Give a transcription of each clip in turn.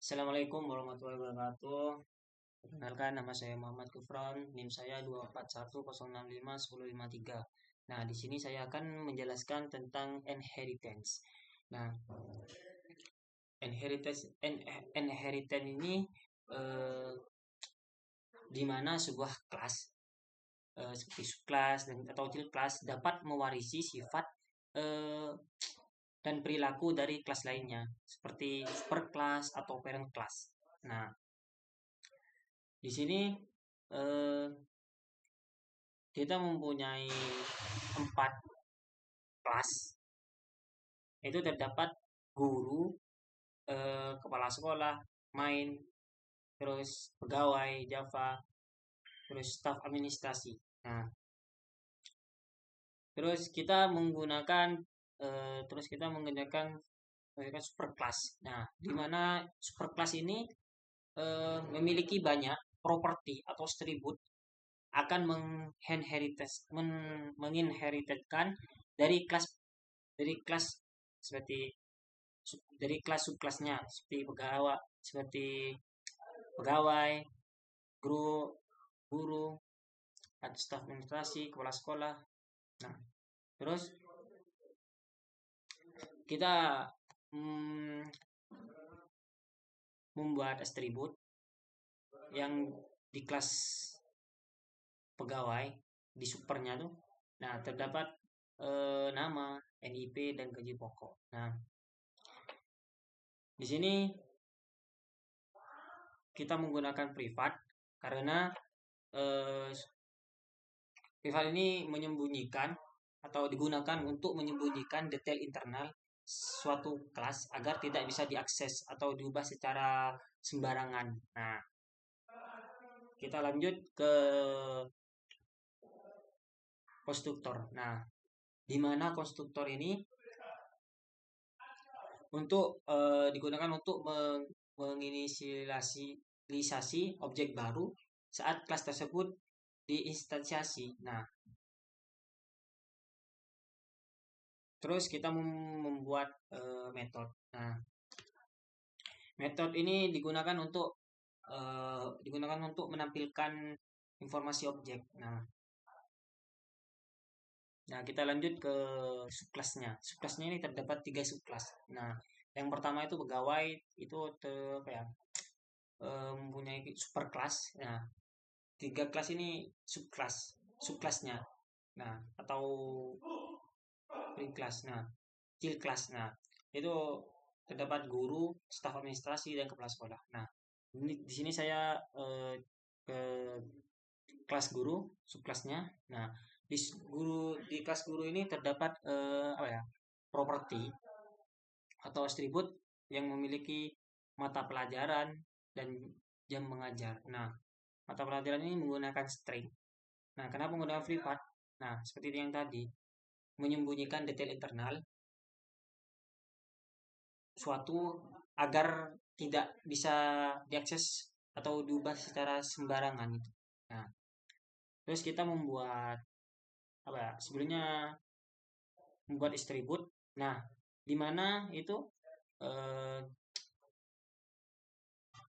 Assalamualaikum warahmatullahi wabarakatuh. Perkenalkan, nama saya Muhammad Kufron, NIM saya 241065153. Nah, di sini saya akan menjelaskan tentang inheritance. Nah, inheritance ini eh, di mana sebuah kelas seperti subkelas dan atau child kelas dapat mewarisi sifat eh, dan perilaku dari kelas lainnya, seperti superclass atau parent class. Nah, di sini eh, kita mempunyai 4 kelas. Itu terdapat guru, kepala sekolah, main, terus pegawai Java, terus staf administrasi. Nah, terus kita menggunakan superclass. Nah, di mana superclass ini memiliki banyak properti atau atribut akan menginheritkan dari kelas dari kelas seperti dari kelas subkelasnya seperti pegawai, guru, guru, atau staf administrasi, kepala sekolah. Nah, terus kita membuat atribut yang di kelas pegawai di supernya tuh. Nah, terdapat nama, NIP dan gaji pokok. Nah, di sini kita menggunakan privat karena privat ini menyembunyikan atau digunakan untuk menyembunyikan detail internal suatu kelas agar tidak bisa diakses atau diubah secara sembarangan. Nah, kita lanjut ke konstruktor. Nah, di mana konstruktor ini digunakan untuk menginisialisasi objek baru saat kelas tersebut diinstansiasi. Nah, terus kita membuat metode. Nah, metode ini digunakan untuk menampilkan informasi objek. Nah, kita lanjut ke subkelasnya. Subkelasnya ini terdapat 3 subkelas. Nah, yang pertama itu pegawai, itu mempunyai superkelas. Nah, 3 kelas ini subkelasnya. Nah, atau pre-class. Nah, child class. Nah, itu terdapat guru, staf administrasi dan kepala sekolah. Nah, di sini saya ke kelas guru, subkelasnya. Nah, di kelas guru ini terdapat properti atau atribut yang memiliki mata pelajaran dan jam mengajar. Nah, mata pelajaran ini menggunakan string. Nah, kenapa menggunakan privat? Nah, seperti yang tadi, menyembunyikan detail internal suatu agar tidak bisa diakses atau diubah secara sembarangan. Nah, terus kita membuat sebelumnya membuat atribut. Nah, di mana itu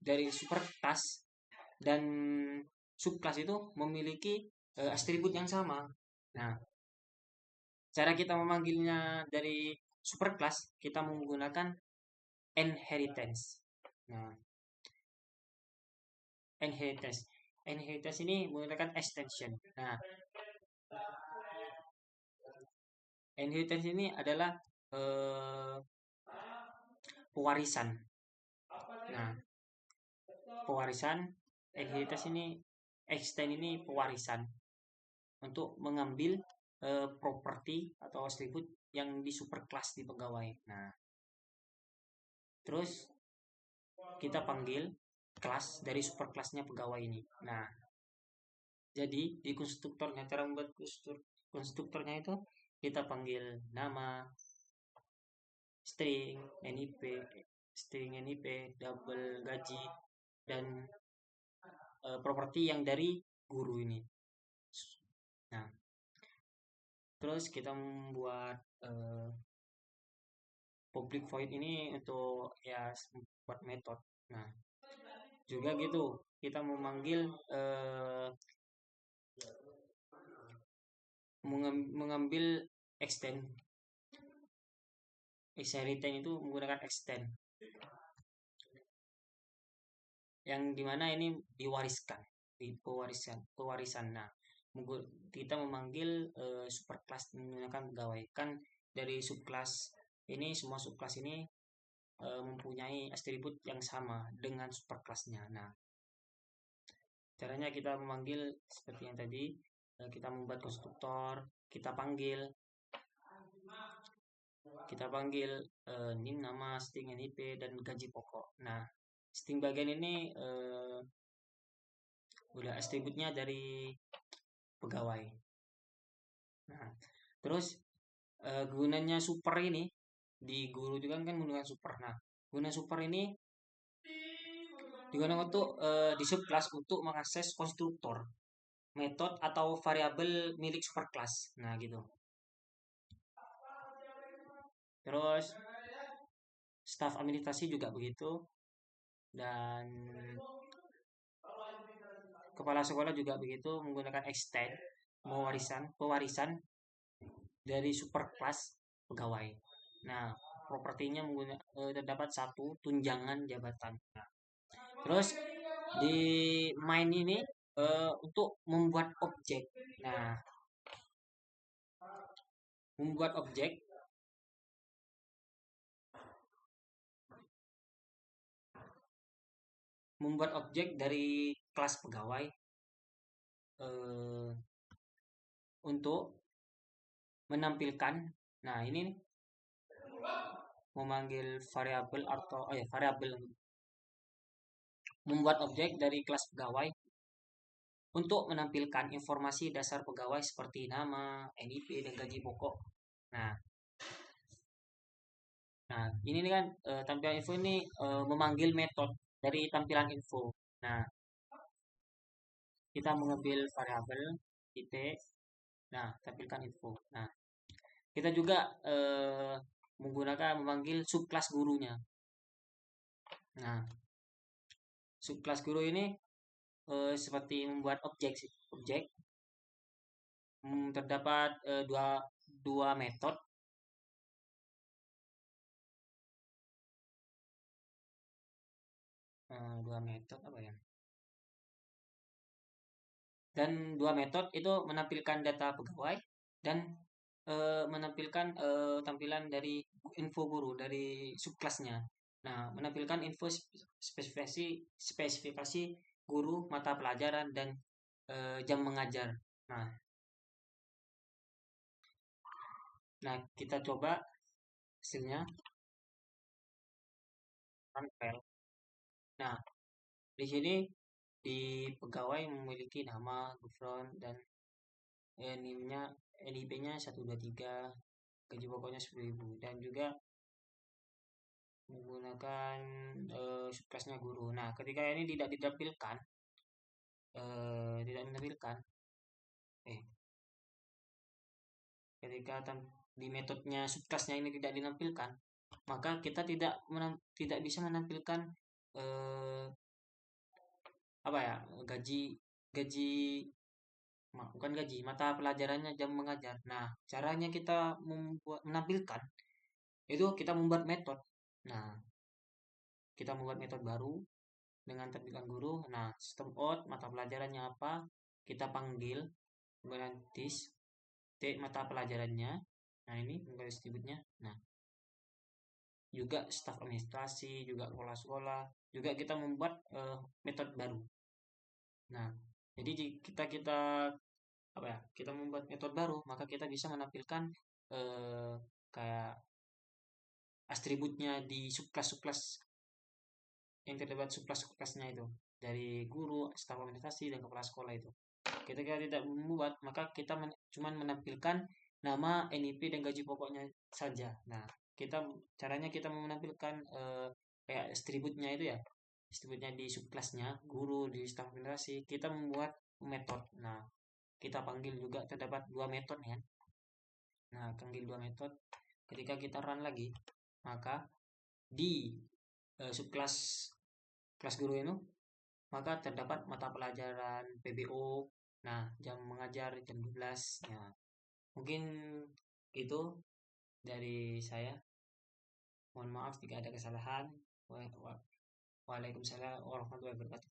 dari superclass dan subclass itu memiliki atribut yang sama. Nah, cara kita memanggilnya dari superclass kita menggunakan inheritance. Nah, inheritance ini menggunakan extension. Nah, inheritance ini adalah pewarisan. Nah, pewarisan inheritance ini extend ini pewarisan untuk mengambil properti atau atribut yang di superclass di pegawai. Nah, terus kita panggil kelas dari superclassnya pegawai ini. Nah, jadi di konstruktornya, cara membuat konstruktornya itu kita panggil nama, string NIP, double gaji, dan properti yang dari guru ini. Nah, terus kita membuat public void ini untuk buat metode. Nah, juga gitu, kita memanggil mengambil extend. Retain itu menggunakan extend yang dimana ini diwariskan, di pewarisan. Nah, kita memanggil superclass menggunakan pegawai kan dari subclass ini, semua subclass ini mempunyai atribut yang sama dengan superclassnya. Nah, caranya kita memanggil seperti yang tadi, kita membuat konstruktor, kita panggil nim, nama, string, NIP, dan gaji pokok. Nah, string bagian ini udah atributnya dari pegawai. Nah, terus gunanya super ini di guru juga kan menggunakan super. Nah, guna super ini digunakan untuk di subclass untuk mengakses konstruktor, metode atau variabel milik superclass. Nah, gitu. Terus staf administrasi juga begitu, dan kepala sekolah juga begitu menggunakan extend pewarisan dari superclass pegawai. Nah, propertinya terdapat satu tunjangan jabatan. Nah, terus di main ini untuk membuat objek. Nah, membuat objek dari kelas pegawai eh, untuk menampilkan. Nah, ini memanggil variabel atau variabel, membuat objek dari kelas pegawai untuk menampilkan informasi dasar pegawai seperti nama, NIP, dan gaji pokok. Nah, ini kan tampilan info ini memanggil metode dari tampilan info. Nah, kita mengambil variabel titik. Nah, tampilkan info. Nah, kita juga memanggil subclass gurunya. Nah, subclass guru ini seperti membuat objek. Terdapat dua metode. Dua metode apa ya? Dan dua metode itu menampilkan data pegawai dan menampilkan tampilan dari info guru dari subclassnya. Nah, menampilkan info spesifikasi guru, mata pelajaran, dan jam mengajar. Nah, kita coba hasilnya. Tampil. Nah, di sini di pegawai memiliki nama, Gufron, dan NIM-nya, NIP-nya 123, gaji pokoknya 10.000, dan juga menggunakan subclassnya guru. Nah, ketika ini tidak ditampilkan, tidak menampilkan, ketika di metodenya subclassnya ini tidak dinampilkan, maka kita tidak bisa menampilkan apa ya, gaji bukan gaji, mata pelajarannya, jam mengajar. Nah, caranya kita menampilkan itu kita membuat metode. Nah, kita membuat metode baru dengan tampilan guru. Nah, sistem out, mata pelajarannya apa, kita panggil kemudian mata pelajarannya. Nah, ini menggaris distributnya. Nah, juga staf administrasi, juga kepala sekolah, juga kita membuat metode baru. Nah, jadi kita apa ya, kita membuat metode baru, maka kita bisa menampilkan kayak atributnya di subclass yang terdapat subclass-subclassnya itu dari guru, staf administrasi, dan kepala sekolah itu. Ketika tidak membuat, maka kita cuman menampilkan nama, NIP, dan gaji pokoknya saja. Nah, caranya kita menampilkan kayak atributnya itu ya, atributnya di subclassnya guru, di staf administrasi, kita membuat metode. Nah, kita panggil juga terdapat dua metode ya. Nah, panggil dua metode. Ketika kita run lagi, maka di subclass kelas guru itu, maka terdapat mata pelajaran PBO. Nah, jam mengajar jam 12. Ya, mungkin itu dari saya. Mohon maaf jika ada kesalahan. Waalaikumsalam warahmatullahi wabarakatuh.